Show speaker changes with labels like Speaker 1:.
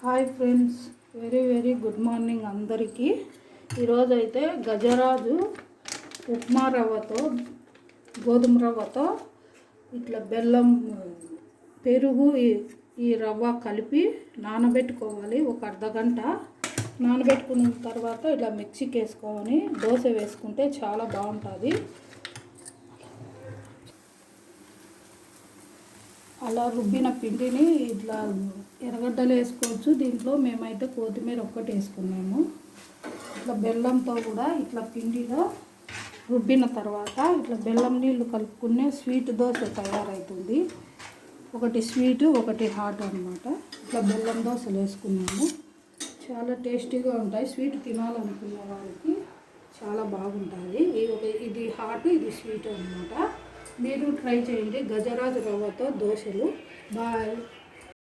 Speaker 1: Hi friends, very good morning అందరికీ. ఈరోజైతే గజరాజు ఉప్మా రవ్వతో గోధుమ రవ్వతో ఇట్లా బెల్లం పెరుగు ఈ రవ్వ కలిపి నానబెట్టుకోవాలి. ఒక అర్ధగంట నానబెట్టుకున్న తర్వాత ఇట్లా మిక్సీకి వేసుకొని దోశ వేసుకుంటే చాలా బాగుంటుంది. అలా రుబ్బిన పిండిని ఇట్లా ఎర్రగడ్డలు వేసుకోవచ్చు. దీంట్లో మేమైతే కొత్తిమీర ఒక్కటి వేసుకున్నాము. ఇట్లా బెల్లంతో కూడా ఇట్లా పిండిలో రుబ్బిన తర్వాత ఇట్లా బెల్లం నీళ్ళు కలుపుకునే స్వీట్ దోశ తయారవుతుంది. ఒకటి స్వీటు ఒకటి హాట్ అన్నమాట. ఇట్లా బెల్లం దోశలు వేసుకున్నాము. చాలా టేస్టీగా ఉంటాయి. స్వీట్ తినాలనుకునే వాళ్ళకి చాలా బాగుంటుంది. ఇది హాట్, ఇది స్వీట్ అన్నమాట. మీరు ట్రై చేయండి. గజరాజు రవ్వతో దోశలు. బాయ్.